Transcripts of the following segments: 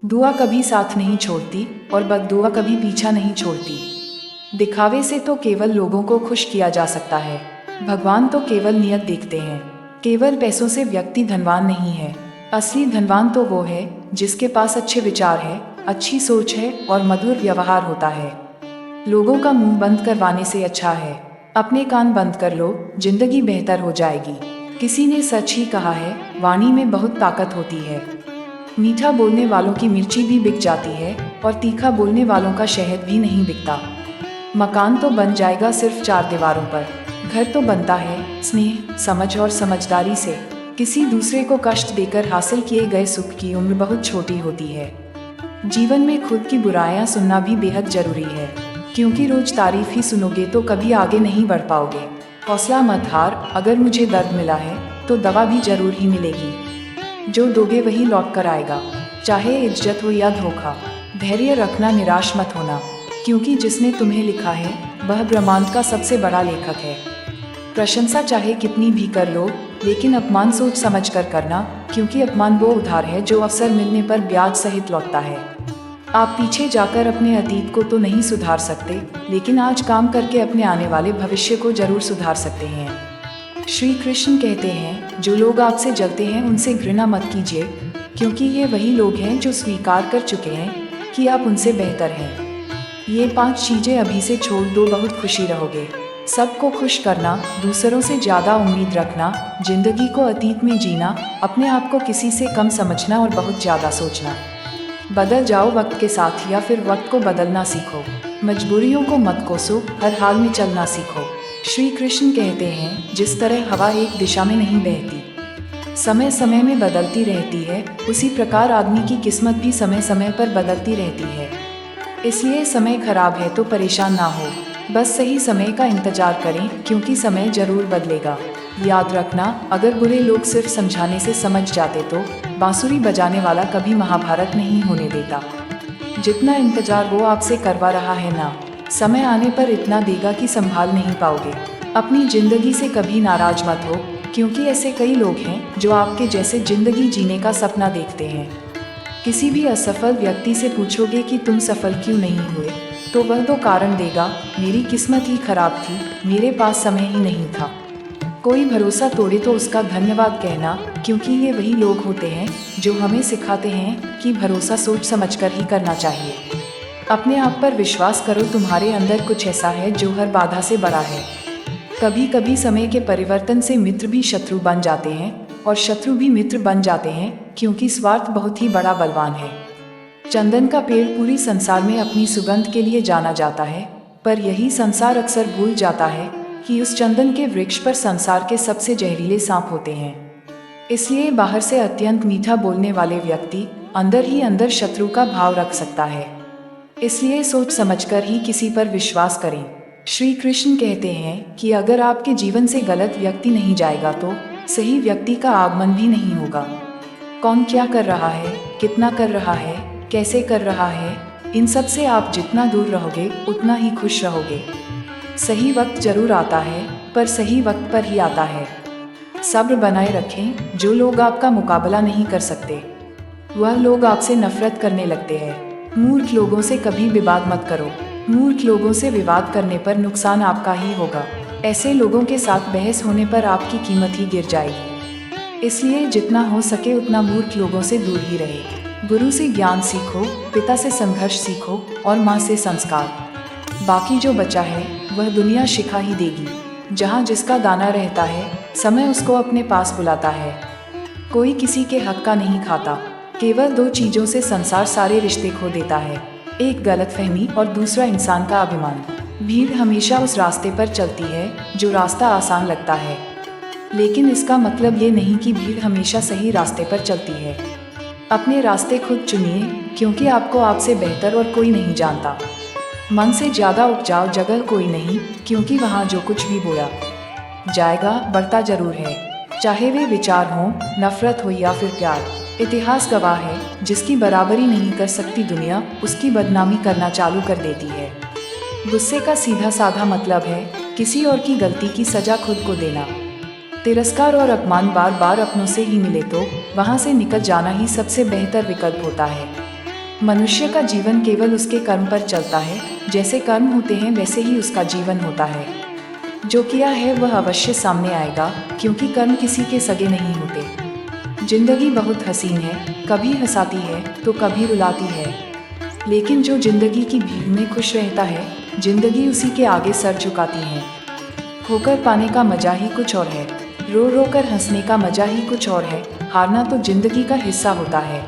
दुआ कभी साथ नहीं छोड़ती और बद्दुआ कभी पीछा नहीं छोड़ती। दिखावे से तो केवल लोगों को खुश किया जा सकता है। भगवान तो केवल नियत देखते हैं। केवल पैसों से व्यक्ति धनवान नहीं है। असली धनवान तो वो है जिसके पास अच्छे विचार है, अच्छी सोच है और मधुर व्यवहार होता है। लोगों का मुंह बंद करवाने से अच्छा है अपने कान बंद कर लो, जिंदगी बेहतर हो जाएगी। किसी ने सच ही कहा है, वाणी में बहुत ताकत होती है। मीठा बोलने वालों की मिर्ची भी बिक जाती है और तीखा बोलने वालों का शहद भी नहीं बिकता। मकान तो बन जाएगा सिर्फ चार दीवारों पर, घर तो बनता है स्नेह, समझ और समझदारी से। किसी दूसरे को कष्ट देकर हासिल किए गए सुख की उम्र बहुत छोटी होती है। जीवन में खुद की बुराइयां सुनना भी बेहद जरूरी है, क्योंकि रोज तारीफ ही सुनोगे तो कभी आगे नहीं बढ़ पाओगे। हौसला मत हार, अगर मुझे दर्द मिला है तो दवा भी जरूर ही मिलेगी। जो दोगे वही लौट कर आएगा, चाहे इज्जत हो या धोखा। धैर्य रखना, निराश मत होना, क्योंकि जिसने तुम्हें लिखा है वह ब्रह्मांड का सबसे बड़ा लेखक है। प्रशंसा चाहे कितनी भी कर लो, लेकिन अपमान सोच समझ कर करना, क्योंकि अपमान वो उधार है जो अवसर मिलने पर ब्याज सहित लौटता है। आप पीछे जाकर अपने अतीत को तो नहीं सुधार सकते, लेकिन आज काम करके अपने आने वाले भविष्य को जरूर सुधार सकते हैं। श्री कृष्ण कहते हैं, जो लोग आपसे जलते हैं उनसे घृणा मत कीजिए, क्योंकि ये वही लोग हैं जो स्वीकार कर चुके हैं कि आप उनसे बेहतर हैं। ये 5 चीजें अभी से छोड़ दो, बहुत खुशी रहोगे। सबको खुश करना, दूसरों से ज्यादा उम्मीद रखना, जिंदगी को अतीत में जीना, अपने आप को किसी से कम समझना और बहुत ज्यादा सोचना। बदल जाओ वक्त के साथ या फिर वक्त को बदलना सीखो। मजबूरियों को मत कोसो, हर हाल में चलना सीखो। श्री कृष्ण कहते हैं, जिस तरह हवा एक दिशा में नहीं बहती, समय समय में बदलती रहती है, उसी प्रकार आदमी की किस्मत भी समय समय पर बदलती रहती है। इसलिए समय खराब है तो परेशान ना हो, बस सही समय का इंतजार करें, क्योंकि समय जरूर बदलेगा। याद रखना, अगर बुरे लोग सिर्फ समझाने से समझ जाते तो बांसुरी बजाने वाला कभी महाभारत नहीं होने देता। जितना इंतजार वो आपसे करवा रहा है ना, समय आने पर इतना देगा कि संभाल नहीं पाओगे। अपनी जिंदगी से कभी नाराज मत हो, क्योंकि ऐसे कई लोग हैं जो आपके जैसे जिंदगी जीने का सपना देखते हैं। किसी भी असफल व्यक्ति से पूछोगे कि तुम सफल क्यों नहीं हुए, तो वह दो कारण देगा, मेरी किस्मत ही खराब थी, मेरे पास समय ही नहीं था। कोई भरोसा तोड़े तो उसका धन्यवाद कहना, क्योंकि ये वही लोग होते हैं जो हमें सिखाते हैं कि भरोसा सोच समझकर ही करना चाहिए। अपने आप पर विश्वास करो, तुम्हारे अंदर कुछ ऐसा है जो हर बाधा से बड़ा है। कभी कभी समय के परिवर्तन से मित्र भी शत्रु बन जाते हैं और शत्रु भी मित्र बन जाते हैं, क्योंकि स्वार्थ बहुत ही बड़ा बलवान है। चंदन का पेड़ पूरी संसार में अपनी सुगंध के लिए जाना जाता है, पर यही संसार अक्सर भूल जाता है कि उस चंदन के वृक्ष पर संसार के सबसे जहरीले सांप होते हैं। इसलिए बाहर से अत्यंत मीठा बोलने वाले व्यक्ति अंदर ही अंदर शत्रु का भाव रख सकता है। इसलिए सोच समझकर ही किसी पर विश्वास करें। श्री कृष्ण कहते हैं कि अगर आपके जीवन से गलत व्यक्ति नहीं जाएगा तो सही व्यक्ति का आगमन भी नहीं होगा। कौन क्या कर रहा है, कितना कर रहा है, कैसे कर रहा है, इन सब से आप जितना दूर रहोगे उतना ही खुश रहोगे। सही वक्त जरूर आता है, पर सही वक्त पर ही आता है। सब्र बनाए रखें, जो लोग आपका मुकाबला नहीं कर सकते वह लोग आपसे नफरत करने लगते हैं। मूर्ख लोगों से कभी विवाद मत करो, मूर्ख लोगों से विवाद करने पर नुकसान आपका ही होगा। ऐसे लोगों के साथ बहस होने पर आपकी कीमत ही गिर जाएगी। इसलिए जितना हो सके उतना मूर्ख लोगों से दूर ही रहे। गुरु से ज्ञान सीखो, पिता से संघर्ष सीखो और माँ से संस्कार। बाकी जो बचा है वह दुनिया सिखा ही देगी। जहाँ जिसका दाना रहता है, समय उसको अपने पास बुलाता है। कोई किसी के हक का नहीं खाता। केवल 2 चीजों से संसार सारे रिश्ते खो देता है, एक गलतफहमी और दूसरा इंसान का अभिमान। भीड़ हमेशा उस रास्ते पर चलती है जो रास्ता आसान लगता है, लेकिन इसका मतलब ये नहीं कि भीड़ हमेशा सही रास्ते पर चलती है। अपने रास्ते खुद चुनिए, क्योंकि आपको आपसे बेहतर और कोई नहीं जानता। मन से ज्यादा उपजाऊ जगह कोई नहीं, क्योंकि वहाँ जो कुछ भी बोया जाएगा बढ़ता जरूर है, चाहे वे विचार हों, नफरत हो या फिर प्यार। इतिहास गवाह है, जिसकी बराबरी नहीं कर सकती दुनिया, उसकी बदनामी करना चालू कर देती है। गुस्से का सीधा साधा मतलब है किसी और की गलती की सजा खुद को देना। तिरस्कार और अपमान बार बार अपनों से ही मिले तो वहाँ से निकल जाना ही सबसे बेहतर विकल्प होता है। मनुष्य का जीवन केवल उसके कर्म पर चलता है, जैसे कर्म होते हैं वैसे ही उसका जीवन होता है। जो किया है वह अवश्य सामने आएगा, क्योंकि कर्म किसी के सगे नहीं होते। जिंदगी बहुत हसीन है, कभी हंसाती है तो कभी रुलाती है, लेकिन जो जिंदगी की भीड़ में खुश रहता है, जिंदगी उसी के आगे सर झुकाती है। खोकर पाने का मजा ही कुछ और है, रो रो कर हंसने का मजा ही कुछ और है। हारना तो जिंदगी का हिस्सा होता है,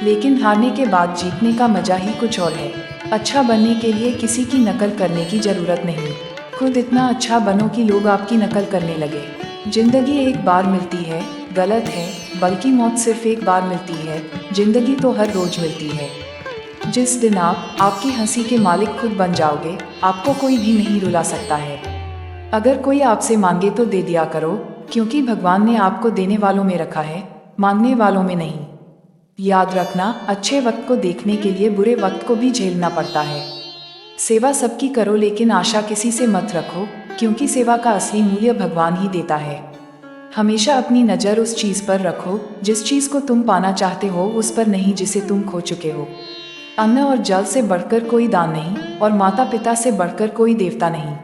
लेकिन हारने के बाद जीतने का मजा ही कुछ और है। अच्छा बनने के लिए किसी की नकल करने की जरूरत नहीं, खुद इतना अच्छा बनो कि लोग आपकी नकल करने लगे। जिंदगी एक बार मिलती है, गलत है, बल्कि मौत सिर्फ एक बार मिलती है, जिंदगी तो हर रोज मिलती है। जिस दिन आप आपकी हंसी के मालिक खुद बन जाओगे, आपको कोई भी नहीं रुला सकता है। अगर कोई आपसे मांगे तो दे दिया करो, क्योंकि भगवान ने आपको देने वालों में रखा है, मांगने वालों में नहीं। याद रखना, अच्छे वक्त को देखने के लिए बुरे वक्त को भी झेलना पड़ता है। सेवा सबकी करो, लेकिन आशा किसी से मत रखो, क्योंकि सेवा का असली मूल्य भगवान ही देता है। हमेशा अपनी नज़र उस चीज़ पर रखो जिस चीज़ को तुम पाना चाहते हो, उस पर नहीं जिसे तुम खो चुके हो। अन्न और जल से बढ़कर कोई दान नहीं, और माता पिता से बढ़कर कोई देवता नहीं।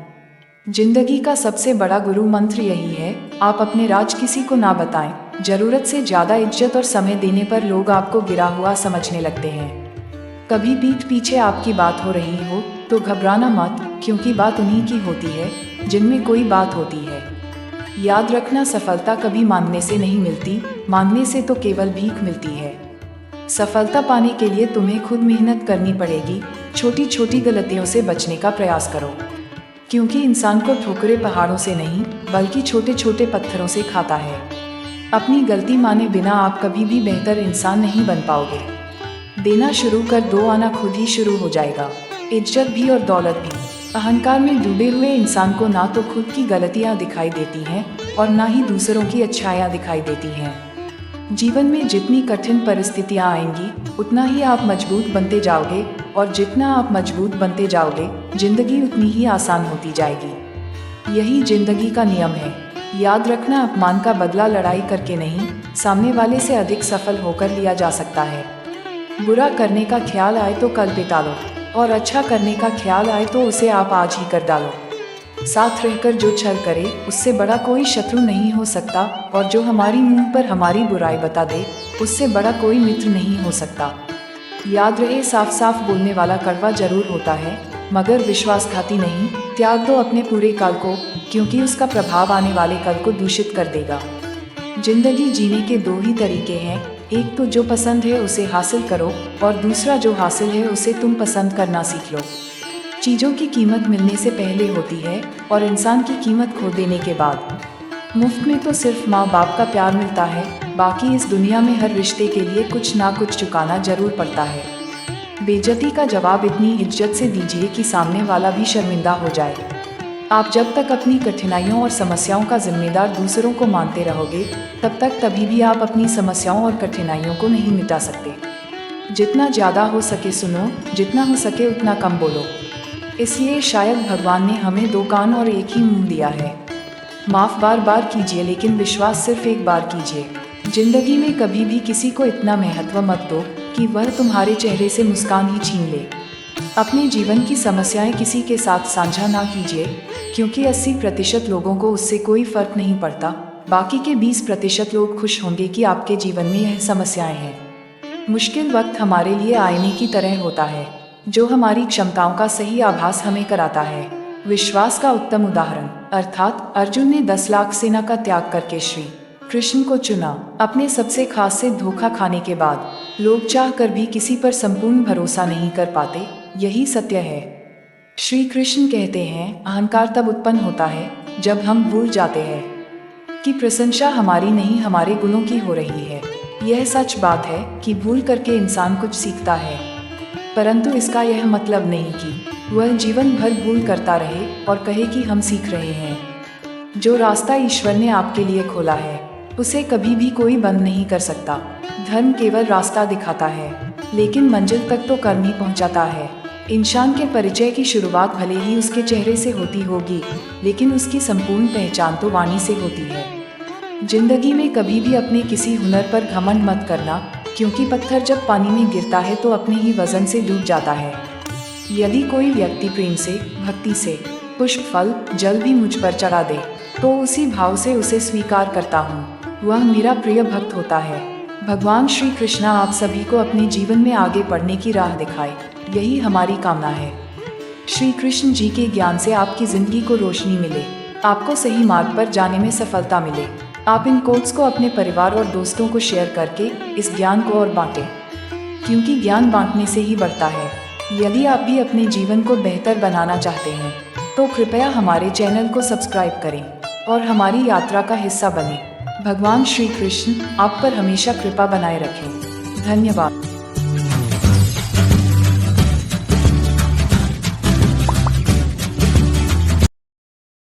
जिंदगी का सबसे बड़ा गुरु मंत्र यही है, आप अपने राज किसी को ना बताएं। जरूरत से ज्यादा इज्जत और समय देने पर लोग आपको गिरा हुआ समझने लगते हैं। कभी पीठ पीछे आपकी बात हो रही हो तो घबराना मत, क्योंकि बात उन्हीं की होती है जिनमें कोई बात होती है। याद रखना, सफलता कभी मांगने से नहीं मिलती, मांगने से तो केवल भीख मिलती है। सफलता पाने के लिए तुम्हें खुद मेहनत करनी पड़ेगी। छोटी छोटी गलतियों से बचने का प्रयास करो, क्योंकि इंसान को ठोकरें पहाड़ों से नहीं, बल्कि छोटे छोटे पत्थरों से खाता है। अपनी गलती माने बिना आप कभी भी बेहतर इंसान नहीं बन पाओगे। देना शुरू कर दो, आना खुद ही शुरू हो जाएगा, इज्जत भी और दौलत भी। अहंकार में डूबे हुए इंसान को ना तो खुद की गलतियां दिखाई देती हैं और ना ही दूसरों की अच्छाइयां दिखाई देती हैं। जीवन में जितनी कठिन परिस्थितियां आएंगी, उतना ही आप मजबूत बनते जाओगे, और जितना आप मजबूत बनते जाओगे, जिंदगी उतनी ही आसान होती जाएगी। यही जिंदगी का नियम है। याद रखना, अपमान का बदला लड़ाई करके नहीं, सामने वाले से अधिक सफल होकर लिया जा सकता है। बुरा करने का ख्याल आए तो कल पे टालो, और अच्छा करने का ख्याल आए तो उसे आप आज ही कर डालो। साथ रहकर जो छल करे, उससे बड़ा कोई शत्रु नहीं हो सकता, और जो हमारी मुंह पर हमारी बुराई बता दे, उससे बड़ा कोई मित्र नहीं हो सकता। याद रहे, साफ साफ बोलने वाला कड़वा जरूर होता है, मगर विश्वासघाती नहीं। त्याग दो अपने पूरे काल को, क्योंकि उसका प्रभाव आने वाले कल को दूषित कर देगा। जिंदगी जीने के दो ही तरीके हैं, एक तो जो पसंद है उसे हासिल करो, और दूसरा जो हासिल है उसे तुम पसंद करना सीख लो। चीज़ों की कीमत मिलने से पहले होती है, और इंसान की कीमत खो देने के बाद। मुफ्त में तो सिर्फ माँ बाप का प्यार मिलता है, बाकी इस दुनिया में हर रिश्ते के लिए कुछ ना कुछ चुकाना जरूर पड़ता है। बेइज्जती का जवाब इतनी इज्जत से दीजिए कि सामने वाला भी शर्मिंदा हो जाए। आप जब तक अपनी कठिनाइयों और समस्याओं का जिम्मेदार दूसरों को मानते रहोगे, तब तक कभी भी आप अपनी समस्याओं और कठिनाइयों को नहीं मिटा सकते। जितना ज़्यादा हो सके सुनो, जितना हो सके उतना कम बोलो। इसलिए शायद भगवान ने हमें दो कान और एक ही मुंह दिया है। माफ़ बार बार कीजिए, लेकिन विश्वास सिर्फ एक बार कीजिए। जिंदगी में कभी भी किसी को इतना महत्व मत दो कि वह तुम्हारे चेहरे से मुस्कान ही छीन ले। अपने जीवन की समस्याएं किसी के साथ साझा ना कीजिए, क्योंकि 80% लोगों को उससे कोई फर्क नहीं पड़ता। बाकी के 20% लोग खुश होंगे कि आपके जीवन में यह समस्याएं हैं। मुश्किल वक्त हमारे लिए आईने की तरह होता है, जो हमारी क्षमताओं का सही आभास हमें कराता है। विश्वास का उत्तम उदाहरण, अर्थात अर्जुन ने 10 लाख सेना का त्याग करके श्री कृष्ण को चुना। अपने सबसे खास से धोखा खाने के बाद लोग चाह कर भी किसी पर संपूर्ण भरोसा नहीं कर पाते, यही सत्य है। श्री कृष्ण कहते हैं, अहंकार तब उत्पन्न होता है जब हम भूल जाते हैं कि प्रशंसा हमारी नहीं हमारे गुणों की हो रही है। यह सच बात है कि भूल करके इंसान कुछ सीखता है, परंतु इसका यह मतलब नहीं कि वह जीवन भर भूल करता रहे और कहे कि हम सीख रहे हैं। जो रास्ता ईश्वर ने आपके लिए खोला है, उसे कभी भी कोई बंद नहीं कर सकता। धर्म केवल रास्ता दिखाता है, लेकिन मंजिल तक तो कर्म ही पहुंचाता है। इंसान के परिचय की शुरुआत भले ही उसके चेहरे से होती होगी, लेकिन उसकी संपूर्ण पहचान तो वाणी से होती है। जिंदगी में कभी भी अपने किसी हुनर पर घमंड मत करना, क्योंकि पत्थर जब पानी में गिरता है तो अपने ही वजन से डूब जाता है। यदि कोई व्यक्ति प्रेम से, भक्ति से पुष्प, फल, जल भी मुझ पर चढ़ा दे तो उसी भाव से उसे स्वीकार करता हूँ, वह मेरा प्रिय भक्त होता है। भगवान श्री कृष्ण आप सभी को अपने जीवन में आगे बढ़ने की राह दिखाए, यही हमारी कामना है। श्री कृष्ण जी के ज्ञान से आपकी जिंदगी को रोशनी मिले, आपको सही मार्ग पर जाने में सफलता मिले। आप इन कोट्स को अपने परिवार और दोस्तों को शेयर करके इस ज्ञान को और बांटें, क्योंकि ज्ञान बांटने से ही बढ़ता है। यदि आप भी अपने जीवन को बेहतर बनाना चाहते हैं तो कृपया हमारे चैनल को सब्सक्राइब करें और हमारी यात्रा का हिस्सा बने। भगवान श्री कृष्ण आप पर हमेशा कृपा बनाए रखें। धन्यवाद।